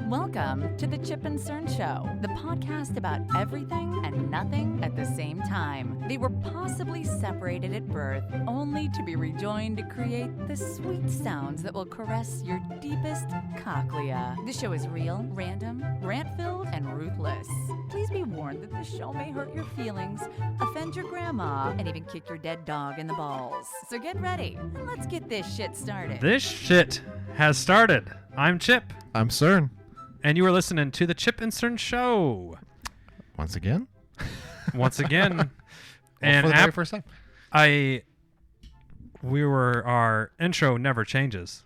Welcome to the Chip and Cern Show, the podcast about everything and nothing at the same time. They were possibly separated at birth, only to be rejoined to create the sweet sounds that will caress your deepest cochlea. The show is real, random, rant-filled, and ruthless. Please be warned that this show may hurt your feelings, offend your grandma, and even kick your dead dog in the balls. So get ready, and let's get this shit started. This shit has started. I'm Chip. I'm Cern. And you are listening to the Chip and Cern Show. Once again? Once again. Well, and for the very first time. Our intro never changes.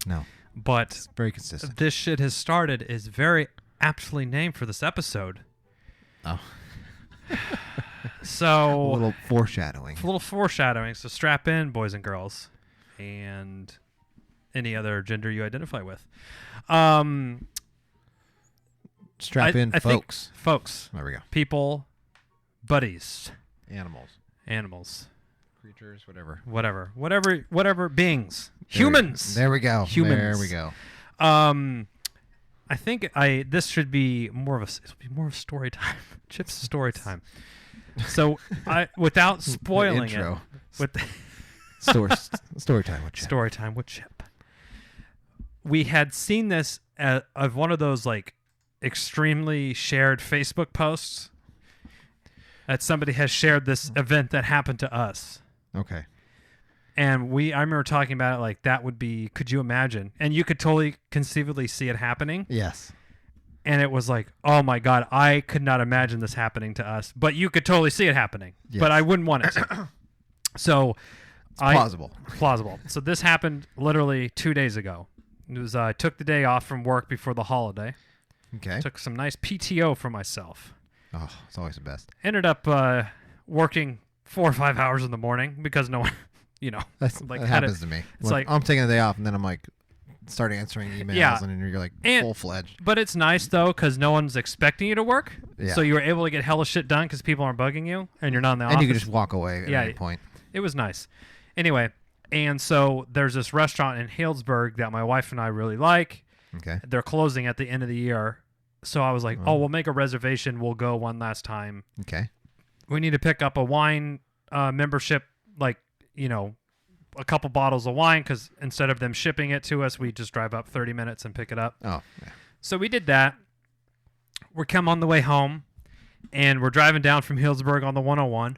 No. But It's very consistent. this shit has started is very aptly named for this episode. Oh. So A little foreshadowing. a little foreshadowing. So strap in, boys and girls, and any other gender you identify with. Strap in, I think folks. folks, There we go. people, buddies, Animals. animals, Creatures, whatever. whatever beings, humans. There we go. Humans. There we go. I think this should be more of a story time. Chip's story time. So without spoiling intro. it, Story time with Chip. story time with Chip. We had seen this of one of those like extremely shared Facebook posts that somebody has shared this event that happened to us. Okay. And I remember talking about it like that would be, could you imagine? And you could totally conceivably see it happening. Yes. And it was like, oh my God, I could not imagine this happening to us. But you could totally see it happening. Yes. But I wouldn't want it to. So Plausible. Plausible. So this happened literally 2 days ago. It was I took the day off from work before the holiday. Okay. Took some nice PTO for myself. Oh, it's always the best. Ended up working 4 or 5 hours in the morning because no one, That like happens to me. it's When like- I'm taking a day off, and then I'm like, start answering emails, Yeah. and then you're like And- full-fledged. But it's nice though because no one's expecting you to work. Yeah. So you were able to get hella shit done because people aren't bugging you and you're not in the office. And you can just walk away at Yeah. any point. It was nice. Anyway, and so there's this restaurant in Healdsburg that my wife and I really like. Okay. They're closing at the end of the year. So I was like, Oh. we'll make a reservation. We'll go one last time. Okay. We need to pick up a wine membership, like, a couple bottles of wine because instead of them shipping it to us, we just drive up 30 minutes and pick it up. Oh, yeah. So we did that. We come on the way home, and we're driving down from Healdsburg on the 101.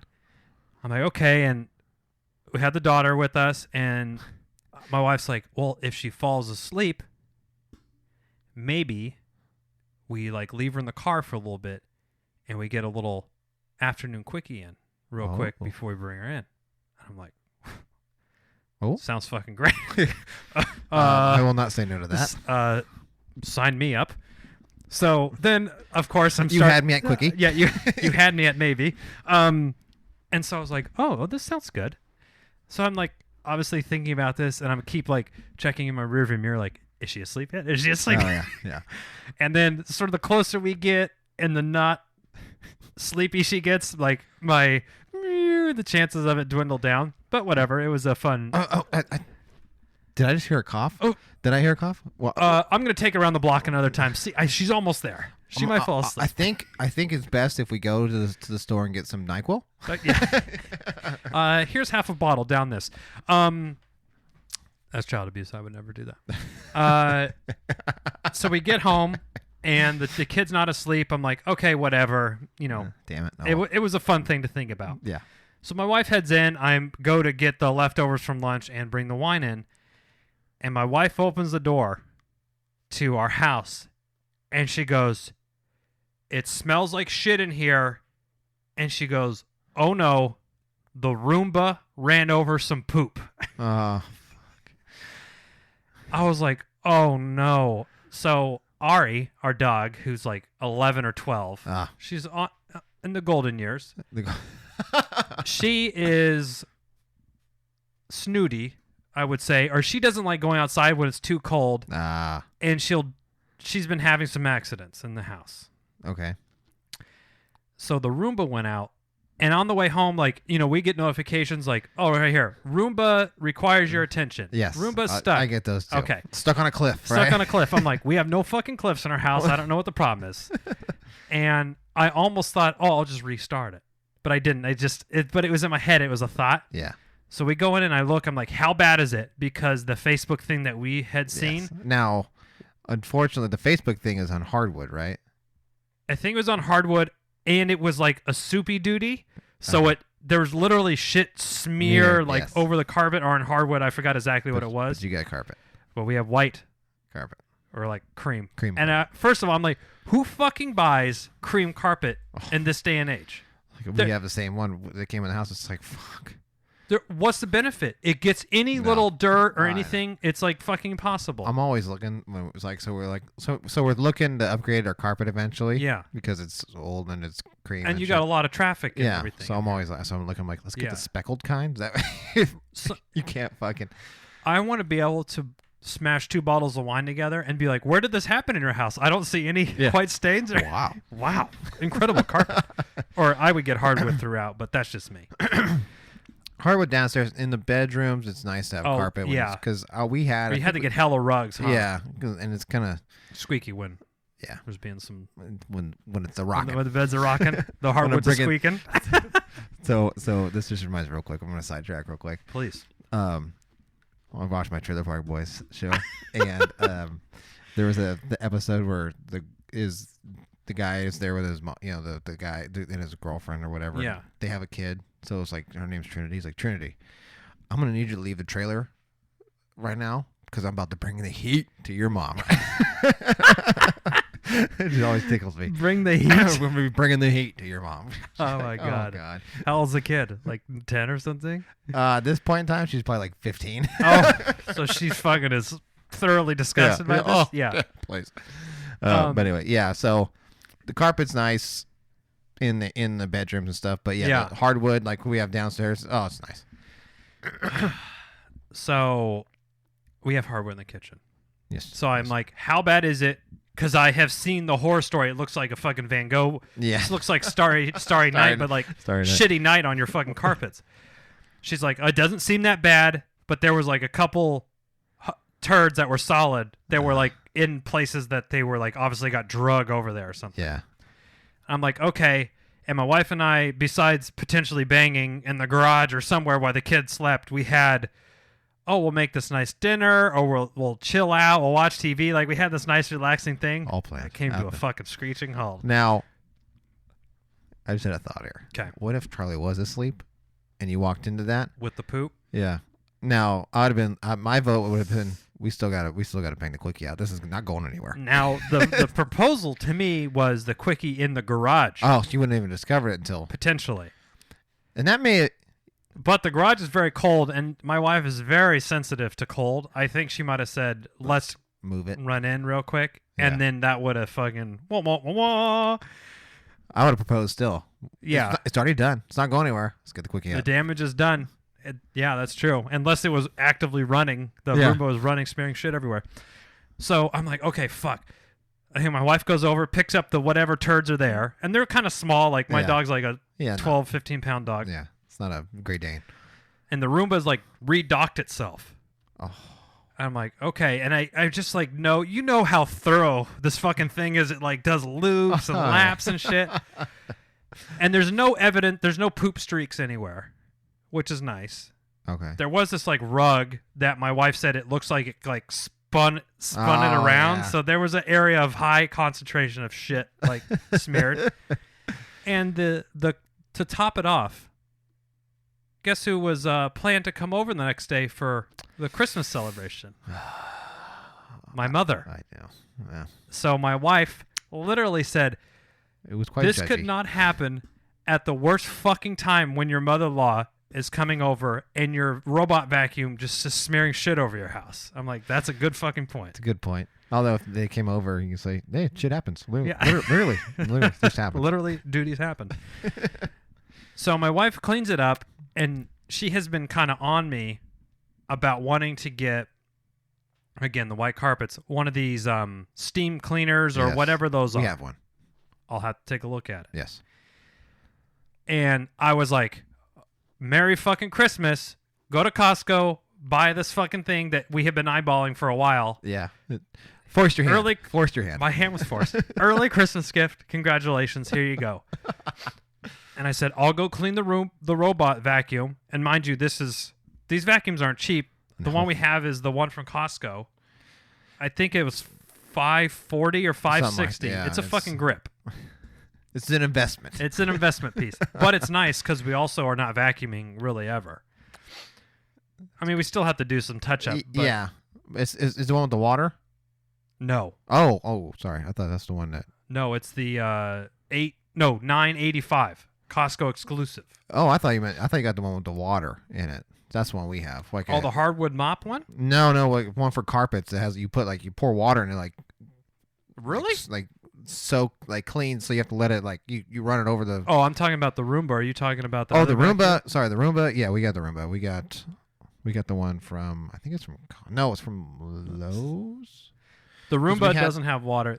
I'm like, okay, and we had the daughter with us, and my wife's like, well, if she falls asleep, maybe we like leave her in the car for a little bit, and we get a little afternoon quickie in real quick Oh. before we bring her in. And I'm like, Oh. sounds fucking great. I will not say no to that. Sign me up. So then, of course, You had me at quickie. Yeah, you had me at maybe. And so I was like, oh, this sounds good. So I'm like, obviously thinking about this, and I'm keep like checking in my rearview mirror, like, is she asleep yet? Is she asleep? Oh, yeah. Yeah. And then, sort of the closer we get, and the not sleepy she gets, like the chances of it dwindle down. But whatever, it was a fun. Did I just hear a cough? Oh. Did I hear a cough? Well, I'm gonna take her around the block another time. See, she's almost there. She might fall asleep. I think it's best if we go to the store and get some NyQuil. But yeah. Here's half a bottle down this. That's child abuse. I would never do that. So we get home, and the kid's not asleep. I'm like, okay, whatever. Damn it. No. It was a fun thing to think about. Yeah. So my wife heads in. I go to get the leftovers from lunch and bring the wine in. And my wife opens the door to our house, and she goes, it smells like shit in here. And she goes, oh no, the Roomba ran over some poop. I was like, oh no. So Ari, our dog, who's like 11 or 12, she's in the golden years. She is snooty, I would say, or she doesn't like going outside when it's too cold. And she's been having some accidents in the house. Okay. So the Roomba went out, And on the way home, like, we get notifications like, oh, right here, Roomba requires your attention. Yes. Roomba's stuck. I get those too. Okay. Stuck on a cliff, right? Stuck on a cliff. I'm like, we have no fucking cliffs in our house. I don't know what the problem is. And I almost thought, oh, I'll just restart it. But I didn't. But it was in my head. It was a thought. Yeah. So we go in and I look. I'm like, how bad is it? Because the Facebook thing that we had seen. Yes. Now, unfortunately, the Facebook thing is on hardwood, right? I think it was on hardwood, and it was like a soupy duty. So there was literally shit smear yes. over the carpet or on hardwood. I forgot exactly what it was. But you got carpet. But we have white Carpet. or like cream. Cream. And first of all, I'm like, who fucking buys cream carpet in this day and age? We have the same one that came in the house. It's like, fuck. What's the benefit? It gets any little dirt or anything. It's like fucking impossible. I'm always looking. When it was like, so we're looking to upgrade our carpet eventually. Yeah. Because it's old and it's cream. And you got a lot of traffic and everything. So I'm always like, I'm looking like, let's get the speckled kind. That So- you can't fucking. I want to be able to smash 2 bottles of wine together and be like, where did this happen in your house? I don't see any white stains. Wow. Wow. Incredible carpet. Or I would get hardwood throughout, but that's just me. Hardwood downstairs in the bedrooms. It's nice to have carpet. Yeah. Because we had. You had to get hella rugs, huh? Yeah, and it's kind of squeaky when yeah. there's being some when it's a rocking. when the beds are rocking, the hardwoods are squeaking. So this just reminds me real quick. I'm gonna sidetrack real quick. Please. I watched my Trailer Park Boys show, and there was the episode where the guy is there with his mom, the guy and his girlfriend or whatever. Yeah. They have a kid, so it's like her name's Trinity. He's like, Trinity, I'm gonna need you to leave the trailer right now because I'm about to bring the heat to your mom. It always tickles me. Bring the heat. We're gonna be bringing the heat to your mom. Oh my god. Oh god. How old's the kid? Like 10 or something? At this point in time, she's probably like 15. Oh, so she's fucking is thoroughly disgusted by this? Oh, Yeah. Please. But anyway, yeah. So the carpet's nice in the bedrooms and stuff. But yeah, the hardwood like we have downstairs. Oh, it's nice. So we have hardwood in the kitchen. Yes. So I'm like, how bad is it? Because I have seen the horror story. It looks like a fucking Van Gogh. Yeah. This looks like Starry Night, but like Starry Night. shitty night on your fucking carpets. She's like, it doesn't seem that bad, but there was like a couple turds that were solid. That were like in places that they were like obviously got drug over there or something. Yeah. I'm like, okay. And my wife and I, besides potentially banging in the garage or somewhere while the kids slept, we had, we'll make this nice dinner, or we'll chill out, we'll watch TV. Like we had this nice relaxing thing. All planned. It came to a fucking screeching halt. Now, I just had a thought here. Okay. What if Charlie was asleep, and you walked into that? With the poop. Yeah. Now I'd have been. My vote would have been. We still got to bang the quickie out. This is not going anywhere. Now the proposal to me was the quickie in the garage. Oh, you wouldn't even discover it until Potentially. And that may. But the garage is very cold, and my wife is very sensitive to cold. I think she might have said, let's Move it. run in real quick, Yeah. and then that would have fucking wah, wah, wah, wah. I would have proposed still. Yeah. It's already done. It's not going anywhere. Let's get the quickie The out. damage is done. Yeah, that's true. Unless it was actively running. The Roomba was running, smearing shit everywhere. So I'm like, okay, fuck. I think my wife goes over, picks up the whatever turds are there, and they're kind of small. Like my Yeah. dog's like a Yeah, 12, 15-pound dog. Yeah, it's not a Great Dane. And the Roomba's like redocked itself. Oh. I'm like, okay. And I just like, no, you know how thorough this fucking thing is. It like does loops and laps and shit. And there's no poop streaks anywhere, which is nice. Okay. There was this like rug that my wife said it looks like it like spun it Oh, around. yeah. So there was an area of high concentration of shit like smeared. And the to top it off, guess who was planned to come over the next day for the Christmas celebration? My mother. I know. Yeah. So my wife literally said, It was quite this judgy. could not happen at the worst fucking time when your mother-in-law is coming over and your robot vacuum just smearing shit over your house. I'm like, that's a good fucking point. It's a good point. Although if they came over, you can say, "Hey, shit happens." Literally, Yeah. literally, this happens. Literally, duties happen. So my wife cleans it up, and she has been kind of on me about wanting to get, again, the white carpets, one of these steam cleaners or Yes. whatever those We are. have one. I'll have to take a look at it. Yes. And I was like, Merry fucking Christmas. Go to Costco, buy this fucking thing that we have been eyeballing for a while. Yeah. Forced your hand. Forced your hand. My hand was forced. Early Christmas gift. Congratulations. Here you go. And I said, I'll go clean the robot vacuum. And mind you, these vacuums aren't cheap. The one we have is the one from Costco. I think it was $540 or $560. It's a fucking grip. It's an investment. It's an investment piece. But it's nice because we also are not vacuuming really ever. I mean, we still have to do some touch-up. Yeah. Is the one with the water? No. Oh, sorry. I thought that's the one that... No, it's the $9.85. Costco exclusive. Oh, I thought you got the one with the water in it. That's the one we have. Like the hardwood mop one? No, like one for carpets that has you pour water in it like really? Like soak like clean, so you have to let it like you run it over the. Oh, I'm talking about the Roomba. Are you talking about the? Oh, the Roomba. Vacuum? Sorry, the Roomba. Yeah, we got the Roomba. We got the one from it's from Lowe's. The Roomba doesn't have water.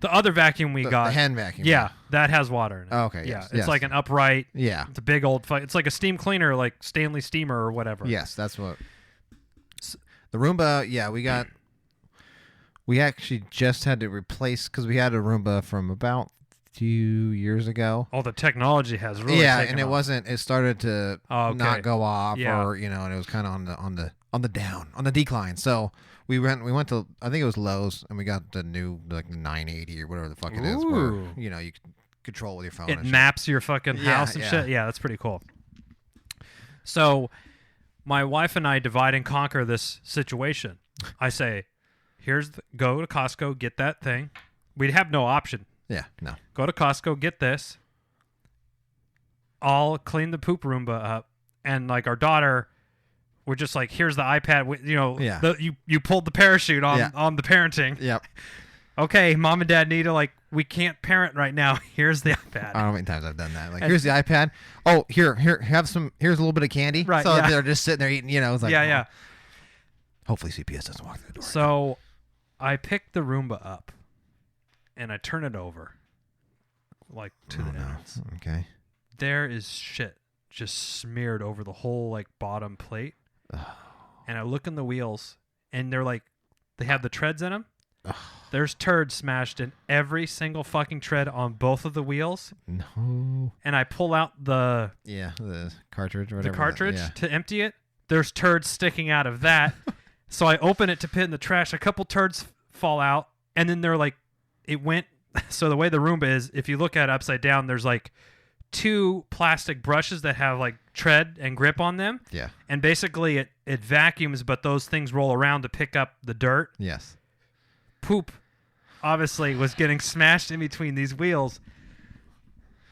The other vacuum we got, the hand vacuum. Yeah, that has water in it. Oh, okay. Yeah, yes, it's like an upright. Yeah. It's a big old. It's like a steam cleaner, like Stanley Steamer or whatever. Yes, that's what. The Roomba. Yeah, we actually just had to replace because we had a Roomba from about 2 years ago. Oh, the technology has really taken and it off. wasn't. It started to not go off, or and it was kind of on the decline. So we went to I think it was Lowe's, and we got the new like 980 or whatever the fuck it is, where you can control with your phone. It maps your fucking house and shit. Yeah, that's pretty cool. So my wife and I divide and conquer this situation. I say, go to Costco, get that thing. We'd have no option. Yeah, no. Go to Costco, get this. I'll clean the poop Roomba up, and like our daughter. We're just like, here's the iPad. You pulled the parachute on the parenting. Yep. Okay, mom and dad need to we can't parent right now. Here's the iPad. I don't know how many times I've done that. Like, here's the iPad. Oh, here, have some. Here's a little bit of candy. Right. So they're just sitting there eating. It's like, yeah. Hopefully CPS doesn't walk through the door. So, I pick the Roomba up, and I turn it over, to the ends. Okay. There is shit just smeared over the whole bottom plate. And I look in the wheels, and they have the treads in them. There's turds smashed in every single fucking tread on both of the wheels. No. And I pull out the cartridge or whatever. The cartridge to empty it. There's turds sticking out of that. So I open it to put it in the trash. A couple turds fall out, and then they're it went. So the way the Roomba is, if you look at it upside down, there's 2 plastic brushes that have tread and grip on them. Yeah. And basically it vacuums, but those things roll around to pick up the dirt. Yes. Poop obviously was getting smashed in between these wheels.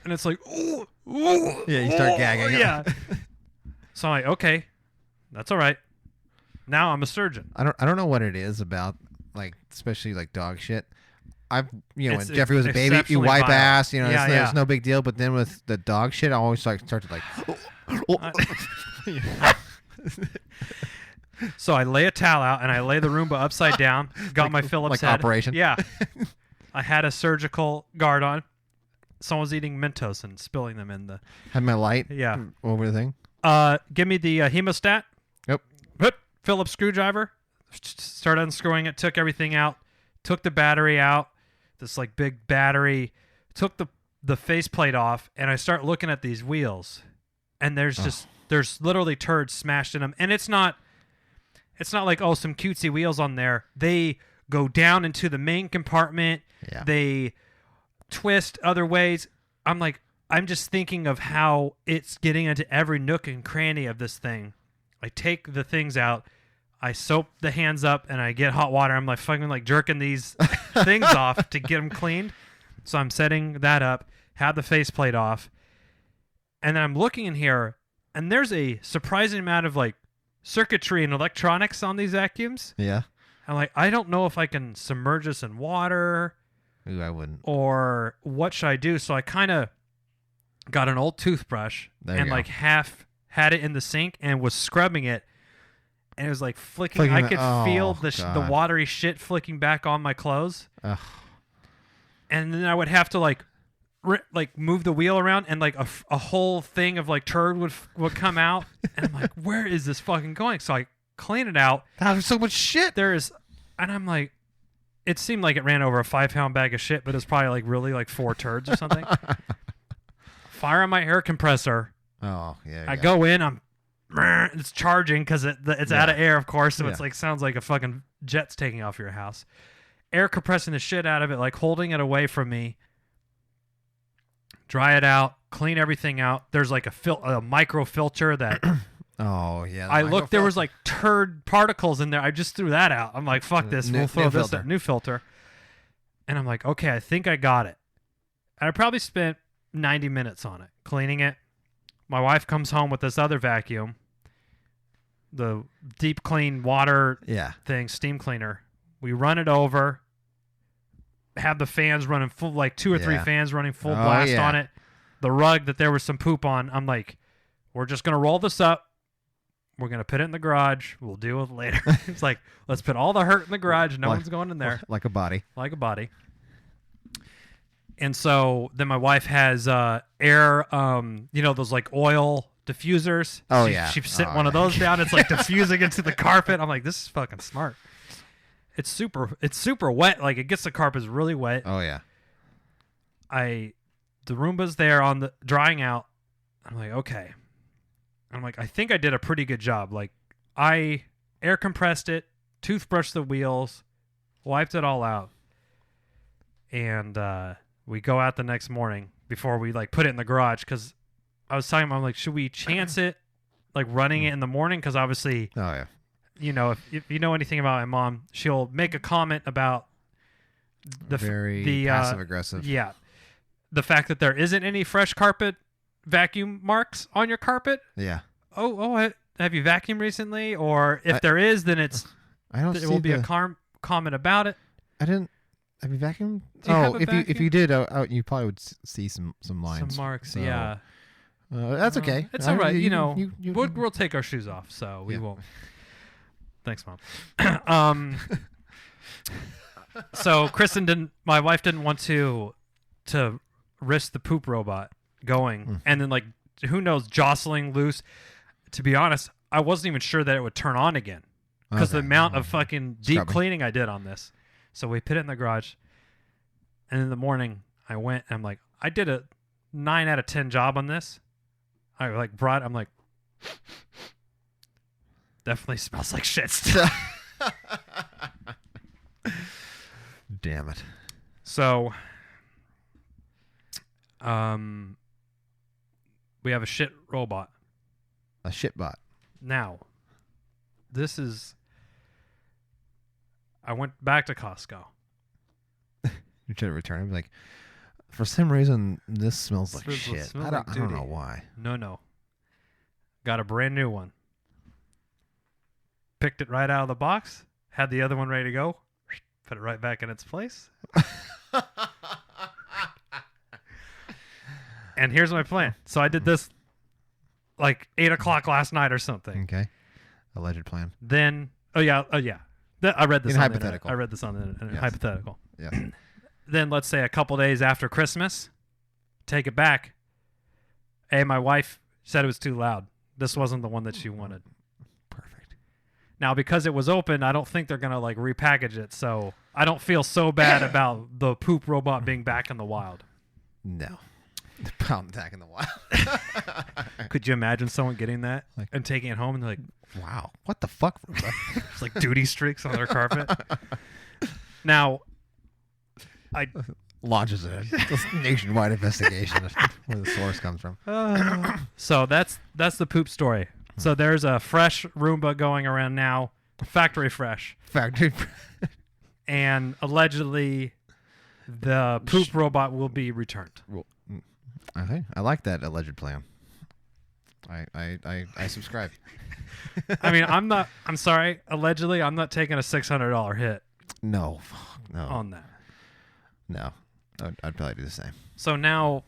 And it's ooh, yeah, you start gagging. Yeah. So I'm okay, that's all right. Now I'm a surgeon. I don't know what it is about especially dog shit. When Jeffrey was a baby, you wipe vile. ass, it's no big deal. But then with the dog shit, I always start to So I lay a towel out and I lay the Roomba upside down. Got my Phillips head. Operation. Yeah. I had a surgical guard on. Someone was eating Mentos and spilling them in the. Had my light. Yeah. Over the thing. Give me the hemostat. Yep. Phillips screwdriver. Started unscrewing it. Took everything out. Took the battery out. This big battery. Took the faceplate off, and I start looking at these wheels, and there's literally turds smashed in them, and it's not some cutesy wheels on there. They go down into the main compartment. Yeah. They twist other ways. I'm just thinking of how it's getting into every nook and cranny of this thing. I take the things out. I soap the hands up and I get hot water. I'm fucking jerking these things off to get them cleaned. So I'm setting that up, have the faceplate off, and then I'm looking in here, and there's a surprising amount of circuitry and electronics on these vacuums. Yeah. I'm I don't know if I can submerge this in water. Ooh, I wouldn't. Or what should I do? So I kind of got an old toothbrush and half had it in the sink and was scrubbing it. And it was flicking. I could feel the watery shit flicking back on my clothes. Ugh. And then I would have to like move the wheel around, and like a whole thing of like turd would come out, and I'm like, where is this fucking going? So I clean it out. There's so much shit. And I'm like, it seemed like it ran over a 5-pound bag of shit, but it was probably like really like 4 turds or something. Fire on my air compressor. Oh yeah. I go in. It's charging because it's out of air, of course. So it's Yeah. like sounds like a fucking jet's taking off your house. Air compressing the shit out of it, like holding it away from me. Dry it out, clean everything out. There's like a micro filter that Oh yeah. I looked. There was like turd particles in there. I just threw that out. I'm like, fuck this. We'll throw this filter. out. New filter. And I'm like, okay, I think I got it. And I probably spent 90 minutes on it, cleaning it. My wife comes home with this other vacuum, the deep clean water thing, steam cleaner. We run it over, have the fans running full, like 2 or 3 fans running full blast on it. The rug that there was some poop on, I'm like, we're just going to roll this up. We're going to put it in the garage. We'll deal with it later. It's like, let's put all the hurt in the garage. No one's going in there. Like a body. Like a body. And so then my wife has air, those like oil diffusers. Oh, She set one of those down. It's like diffusing into the carpet. I'm like, this is fucking smart. It's super wet. Like it gets the carpets really wet. Oh yeah. The Roomba's there on the drying out. I'm like, okay. I'm like, I think I did a pretty good job. Like I air compressed it, toothbrushed the wheels, wiped it all out. And we go out the next morning before we like put it in the garage, because I was talking about, I'm like, should we chance it like running it in the morning? Because obviously, Oh yeah. If you know anything about my mom, she'll make a comment about Very passive aggressive. Yeah, the fact that there isn't any fresh carpet vacuum marks on your carpet. Yeah. Oh, have you vacuumed recently? Or if there is, then I don't. there will be a comment about it. I didn't. Have you vacuumed? Do you have a if you did, you probably would see some lines. Some marks, So, yeah. That's okay. It's all right. You- We'll take our shoes off, so we won't. Thanks, Mom. So my wife didn't want to risk the poop robot going and then like who knows, jostling loose. To be honest, I wasn't even sure that it would turn on again because the amount of fucking deep Scrubbing. cleaning I did on this. So we put it in the garage, and in the morning I went and I'm like, I did a 9 out of 10 job on this. I like I'm like, definitely smells like shit still. Damn it. So, we have a shit robot. A shit bot. Now, I went back to Costco. You should return it. Like, for some reason, this smells like shit. smells I like don't know doo-doo. why. No. Got a brand new one. Picked it right out of the box. Had the other one ready to go. Put it right back in its place. And here's my plan. So I did this like 8 o'clock last night or something. Okay. Alleged plan. Then, I read this In on hypothetical. The internet. I read this on the internet. Yes. Hypothetical. Yeah. Then let's say a couple days after Christmas, take it back. Hey, my wife said it was too loud. This wasn't the one that she wanted. Perfect. Now, because it was open, I don't think they're going to like repackage it. So I don't feel so bad about the poop robot being back in the wild. No. The pound attack in the wild. Could you imagine someone getting that Like- and taking it home and they're like, Wow. What the fuck? Roomba? it's like duty streaks on their carpet? Now, Launches a nationwide investigation of where the source comes from. So that's the poop story. So there's a fresh Roomba going around now, factory fresh, Factory. and allegedly the poop robot will be returned. Okay. I like that alleged plan. I subscribe. I mean, I'm sorry, allegedly I'm not taking a $600 hit No. Fuck, no. on that. No. I'd probably do the same. So now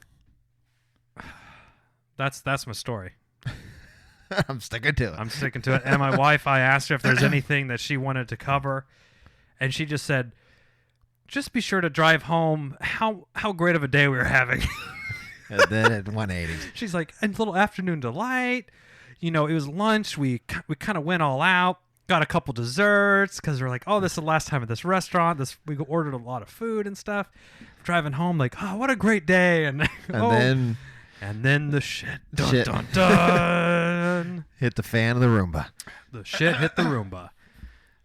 that's my story. I'm sticking to it. I'm sticking to it. And my wife, I asked her if there's anything that she wanted to cover, and she just said, just be sure to drive home. How great of a day we were having. And then at 180. She's like, a little afternoon delight. You know, it was lunch. We kind of went all out. Got a couple desserts because we're like, oh, this is the last time at this restaurant. We ordered a lot of food and stuff. Driving home, like, oh, what a great day. And then the shit. Dun, Shit. dun, dun. Hit the fan of the Roomba. The shit hit the Roomba.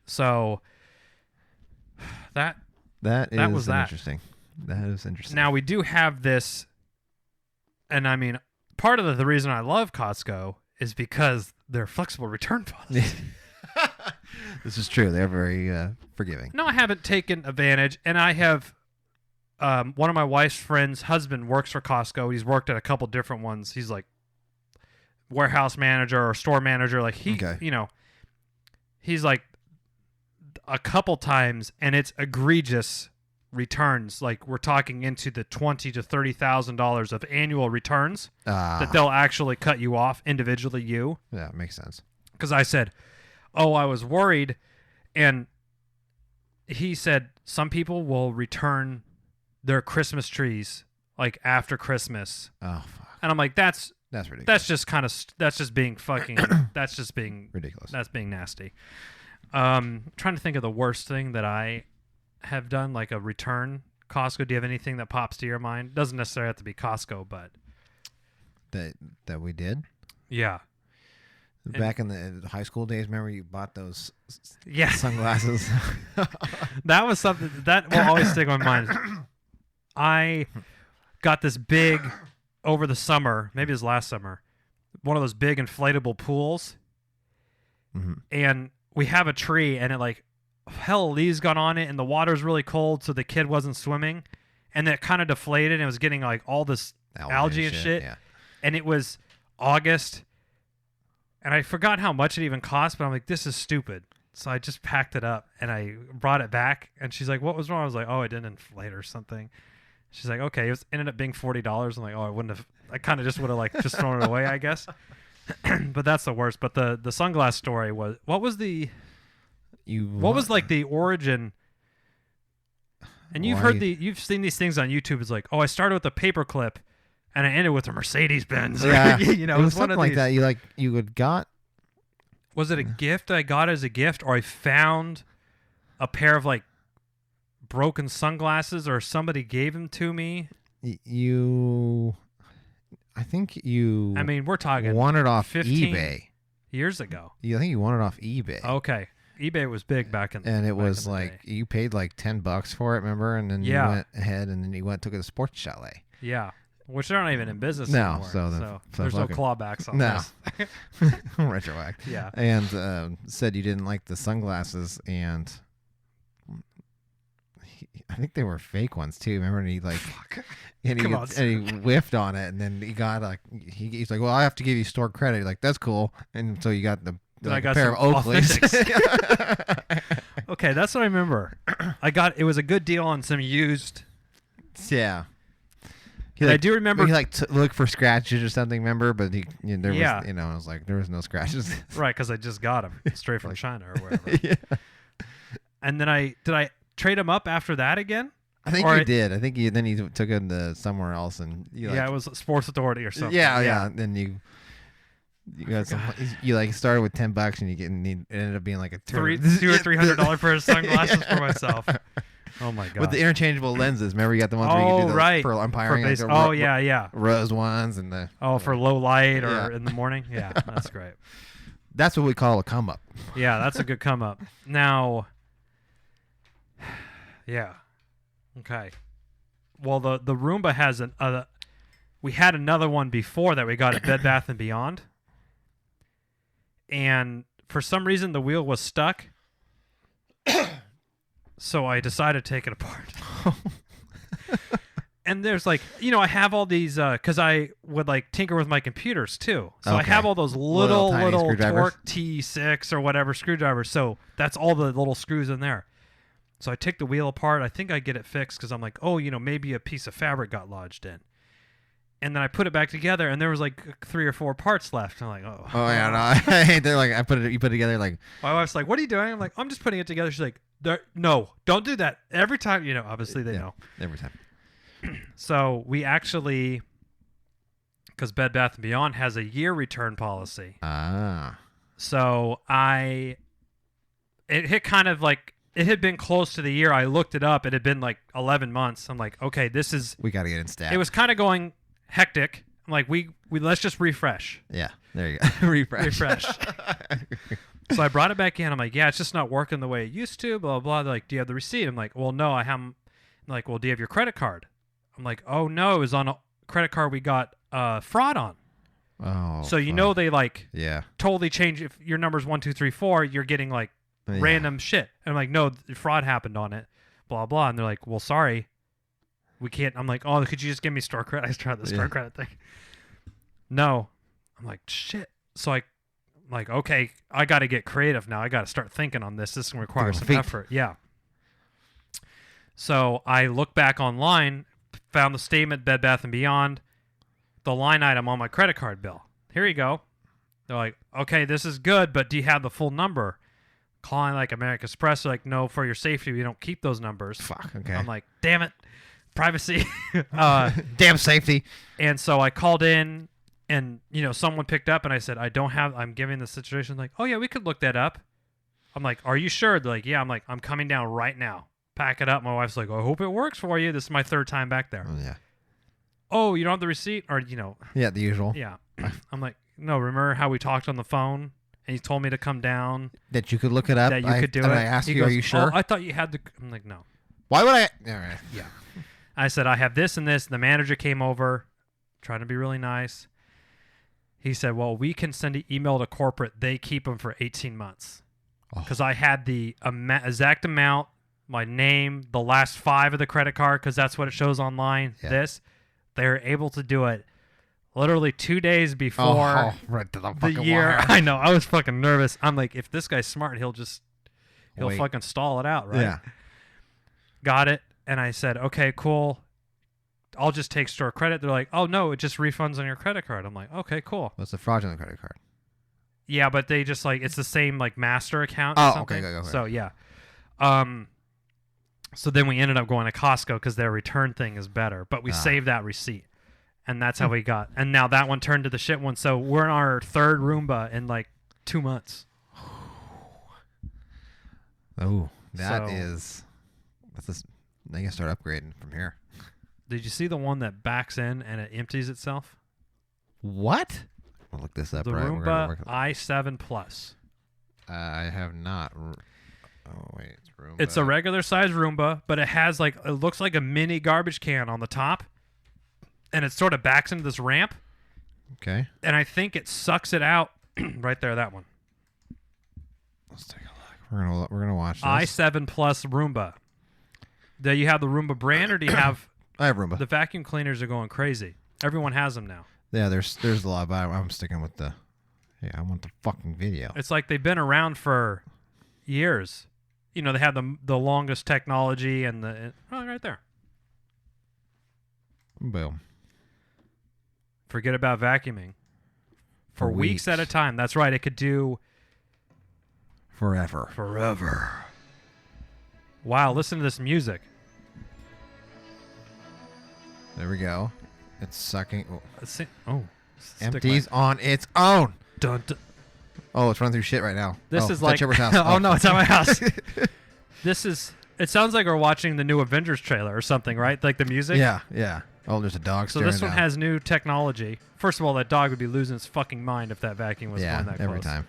So that was that. Interesting. That is interesting. Now we do have this, and I mean, part of the reason I love Costco is because they're flexible return policies. This is true. They're very forgiving. No, I haven't taken advantage, and I have. One of my wife's friends' husband works for Costco. He's worked at a couple different ones. He's like warehouse manager or store manager. Like he's like a couple times, and it's egregious returns. Like we're talking into the $20,000 to $30,000 of annual returns that they'll actually cut you off individually. Yeah, makes sense. Because I said, oh, I was worried, and he said some people will return their Christmas trees like after Christmas. Oh, fuck. And I'm like, that's ridiculous. That's just being fucking, that's just being ridiculous. That's being nasty. Trying to think of the worst thing that I have done, like a return. Costco, do you have anything that pops to your mind? Doesn't necessarily have to be Costco, but. That we did? Yeah. Back in the high school days, remember you bought those Yeah. sunglasses? That was something that will always stick in my mind. I got this big, over the summer, maybe it was last summer, one of those big inflatable pools. Mm-hmm. And we have a tree, and it like, hell, leaves got on it, and the water's really cold, so the kid wasn't swimming. And it kind of deflated, and it was getting like all this algae and shit. Yeah. And it was August. And I forgot how much it even cost, but I'm like, this is stupid. So I just packed it up, and I brought it back. And she's like, what was wrong? I was like, oh, it didn't inflate or something. She's like, okay. It ended up being $40. I'm like, oh, I kind of just would have like just thrown it away, I guess. But that's the worst. But the sunglass story was, what was like the origin? And you've seen these things on YouTube. It's like, oh, I started with a paperclip, and I ended with a Mercedes Benz. Yeah. You know, it was one something of like these. that. You would got. Was it a gift I got as a gift, or I found a pair of like broken sunglasses, or somebody gave them to me? I think you. I mean, we're talking won it off 15 eBay. years ago. I think you won it off eBay. Okay, eBay was big back in. And it back was in the like day. you paid like $10 for it, remember? And then you went ahead and then you took it to Sports Chalet. Yeah, which they're not even in business No, anymore. so there's no fucking- clawbacks on No. this. Retroact. Yeah. And said you didn't like the sunglasses, and I think they were fake ones too. Remember? And he like, and Come on, he whiffed on it, and then he got like, he's like, well, I have to give you store credit. Like, that's cool. And so you got I a got pair of some Oakleys. Okay, that's what I remember. It was a good deal on some used. Yeah. And I do remember. He looked for scratches or something. Remember, but there was, Yeah. I was like, there was no scratches. Right, because I just got them straight from China or wherever. Yeah. And then did I trade them up after that again? I think Or you did. I think then you took him to somewhere else, and Yeah, it was Sports Authority or something. Yeah. Then you got some. You like started with $10, and it ended up being like a $200 or $300 pair of sunglasses for myself. Oh my god! With the interchangeable lenses. Remember, you got the ones where you can do the for umpiring. For yeah. Rose ones and the. Oh, for low light or Yeah. in the morning. Yeah, that's great. That's what we call a come up. Yeah, that's a good come up. Now. Yeah. Okay. Well, the Roomba has we had another one before that we got at Bed Bath & Beyond. And for some reason, the wheel was stuck. So I decided to take it apart. And there's like, I have all these, because I would like tinker with my computers too. So I Okay. have all those Little tiny little screwdrivers? Torque T6 or whatever screwdrivers. So that's all the little screws in there. So I take the wheel apart. I think I get it fixed because I'm like, maybe a piece of fabric got lodged in. And then I put it back together, and there was like 3 or 4 parts left. I'm like, oh. Oh yeah, no. I hate that. Like you put it together like. My wife's like, what are you doing? I'm like, I'm just putting it together. She's like, no, don't do that. Every time, obviously they know. Every time. So we actually, because Bed Bath & Beyond has a year return policy. Ah. So it hit kind of like, it had been close to the year. I looked it up. It had been like 11 months. I'm like, okay, We got to get in stat. it was kind of going hectic. I'm like, we let's just refresh. Yeah. There you go. Refresh. So I brought it back in. I'm like, yeah, it's just not working the way it used to, blah, blah. They're like, do you have the receipt? I'm like, well, no, I haven't. I'm like, well, do you have your credit card? I'm like, oh, no, it was on a credit card we got fraud on. Oh. So they like totally change. If your number's 1, 2, 3, 4, you're getting like random shit. And I'm like, no, fraud happened on it, blah, blah. And they're like, well, sorry. We can't. I'm like, oh, could you just give me store credit? I tried the store credit thing. No. I'm like, shit. So I'm like, okay, I got to get creative now. I got to start thinking on this. This is going to require some effort. Yeah. So I looked back online, found the statement, Bed Bath & Beyond, the line item on my credit card bill. Here you go. They're like, okay, this is good, but do you have the full number? Calling like American Express, they're like, no, for your safety, we don't keep those numbers. Fuck, okay. I'm like, damn it. Privacy. Damn safety. And so I called in, and someone picked up, and I said, I'm giving the situation. Like, oh yeah, we could look that up. I'm like, are you sure? They're like, yeah. I'm like, I'm coming down right now. Pack it up. My wife's like, I hope it works for you. This is my 3rd time back there. Oh, yeah. Oh, you don't have the receipt? Or Yeah, the usual. Yeah. I'm like, no, remember how we talked on the phone and you told me to come down? That you could look it up? That you could do it? I asked He you, goes, are you sure? Oh, I thought you had the... I'm like, no. Why would I? All right. Yeah. I said, I have this and this. The manager came over, trying to be really nice. He said, well, we can send an email to corporate. They keep them for 18 months. Because I had the exact amount, my name, the last 5 of the credit card, because that's what it shows online. Yeah. They're able to do it literally 2 days before right to the fucking year. wire. I know. I was fucking nervous. I'm like, if this guy's smart, he'll Wait. fucking stall it out, right? Yeah. Got it. And I said, okay, cool. I'll just take store credit. They're like, oh, no, it just refunds on your credit card. I'm like, okay, cool. What's the fraudulent credit card? Yeah, but they just like, it's the same like master account or Oh, something. okay, go ahead. So, yeah. So then we ended up going to Costco because their return thing is better. But we saved that receipt. And that's how we got. And now that one turned to the shit one. So we're in our 3rd Roomba in like 2 months. Oh, that So- is... Now you can start upgrading from here. Did you see the one that backs in and it empties itself? What? I'll look this up. The Right, we're gonna Roomba work i7 Plus. I have not. Oh wait, it's Roomba. It's a regular size Roomba, but it has like, it looks like a mini garbage can on the top, and it sort of backs into this ramp, Okay. and I think it sucks it out right there. That one. Let's take a look. We're gonna watch this. i7 Plus Roomba. Do you have the Roomba brand, or do you have I have Roomba. the vacuum cleaners are going crazy? Everyone has them now. Yeah, there's a lot, but I'm sticking with the. Yeah, I want the fucking video. It's like they've been around for years. They have the longest technology and right there. Boom. Forget about vacuuming. For weeks at a weeks. time. That's right. It could do Forever. Wow, listen to this music. There we go. It's sucking. Oh. Empties on its own. Dun, dun. Oh, it's running through shit right now. This Oh, is that's like Chipper's house. Oh no, it's at my house. It sounds like we're watching the new Avengers trailer or something, right? Like the music? Yeah. Oh, there's a dog So staring this one down. has new technology. First of all, that dog would be losing its fucking mind if that vacuum was going that every close. time.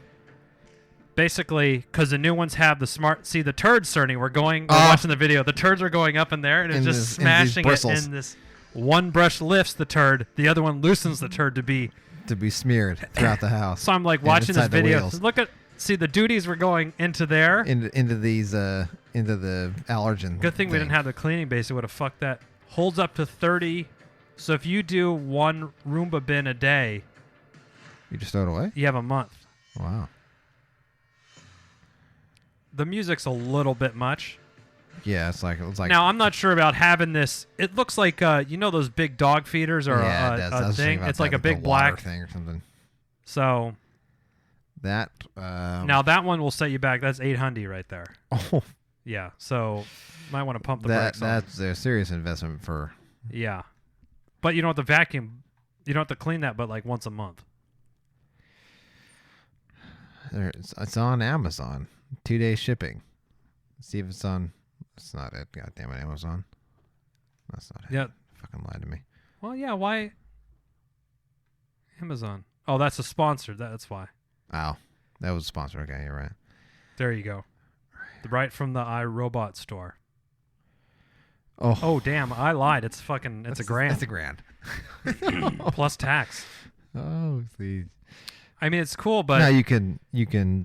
Basically, because the new ones have the smart... See, the turds, Cerny, we're watching the video. The turds are going up in there, and it's just in these smashing it bristles. in this... One brush lifts the turd, the other one loosens the turd to be... To be smeared throughout the house. So I'm like And watching this inside the video. wheels. Look at... See, the duties were going into there. into the allergen. Good thing we didn't have the cleaning base. It would have fucked that. Holds up to 30. So if you do one Roomba bin a day, You just throw it away? you have a month. Wow. The music's a little bit much. Yeah, it's like Now I'm not sure about having this. It looks like those big dog feeders or yeah, a it does. I was thing. thinking about It's like that, a big the water black thing or something. So That now that one will set you back. That's $800 right there. oh, Yeah, so might want to pump the brakes on. that's a serious investment for. Yeah, but you don't have to vacuum. You don't have to clean that, but like once a month. It's on Amazon. 2-day shipping. See if it's on. It's not it. God damn it, Amazon. That's not it. Yeah. Fucking lied to me. Well, yeah. Why? Amazon. Oh, that's a sponsor. That's why. Oh, that was a sponsor. Okay, you're right. There you go. Right from the iRobot store. Oh, Oh, damn. I lied. It's fucking. It's $1,000 It's $1,000. plus tax. Oh, see. I mean, it's cool, but Now you can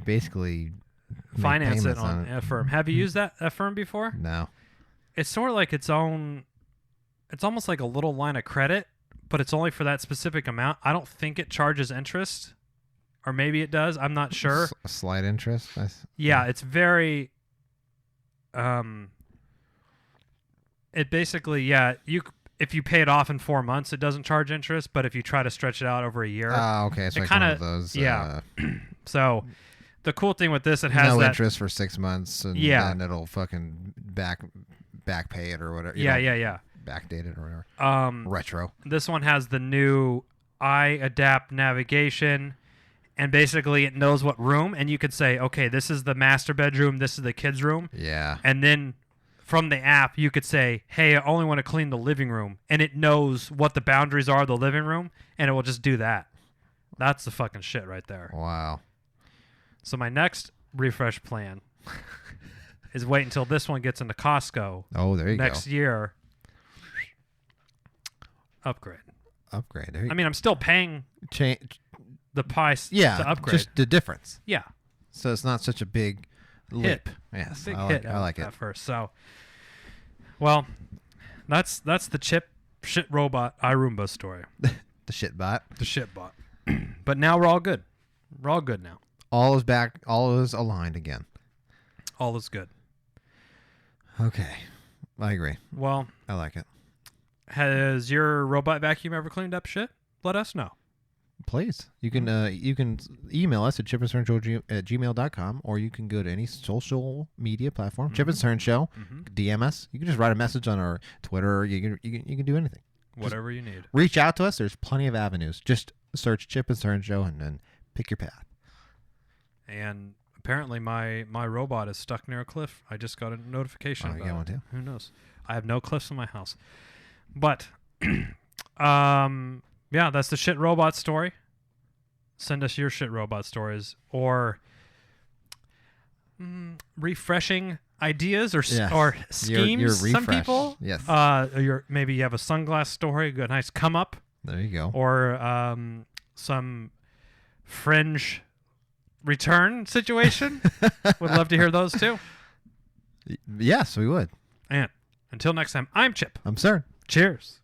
basically make finance it payments on Affirm. Have you used that Affirm before? No. It's sort of like its own. It's almost like a little line of credit, but it's only for that specific amount. I don't think it charges interest, or maybe it does. I'm not sure. A slight interest. Yeah, it's very. It basically, yeah, if you pay it off in 4 months, it doesn't charge interest, but if you try to stretch it out over a year, Oh, okay. It's it like one kinda- of those. yeah. So the cool thing with this, it has No that. interest for 6 months, and Yeah. then it'll fucking back pay it or whatever. Yeah. Backdate it or whatever. Retro. This one has the new iAdapt navigation, and basically it knows what room, and you could say, okay, this is the master bedroom, this is the kids' room, Yeah. and then from the app you could say, hey, I only want to clean the living room, and it knows what the boundaries are of the living room, and it will just do that. That's the fucking shit right there. Wow. So my next refresh plan is wait until this one gets into Costco Oh, there you next go. year. Upgrade. Upgrade. There you I mean, I'm still paying change. the price Yeah. to upgrade. Just the difference. Yeah, So it's not such a big leap. Yes. big I hit. like, I like it. at first. So, well, that's the chip shit robot iRoomba story. The shit bot. The shit bot. But now we're all good. We're all good now. All is back. All is aligned again. All is good. Okay. I agree. Well, I like it. has your robot vacuum ever cleaned up shit? Let us know. Please. You can email us at chipandcern@gmail.com, or you can go to any social media platform. Chip and Cern Show. DM us. You can just write a message on our Twitter. You can do anything. Whatever you need. Reach out to us. There's plenty of avenues. Just search Chip and Cern Show and then pick your path. And apparently my robot is stuck near a cliff. I just got a notification Oh, you about got it. one too? Who knows? I have no cliffs in my house. But yeah, that's the shit robot story. Send us your shit robot stories or refreshing ideas or Yes. or Your schemes. Some refresh. people, Yes. maybe you have a sunglass story, a nice come up, There you go. or some fringe return situation. Would love to hear those too. Yes, we would. And until next time, I'm Chip. I'm Cern. Cheers.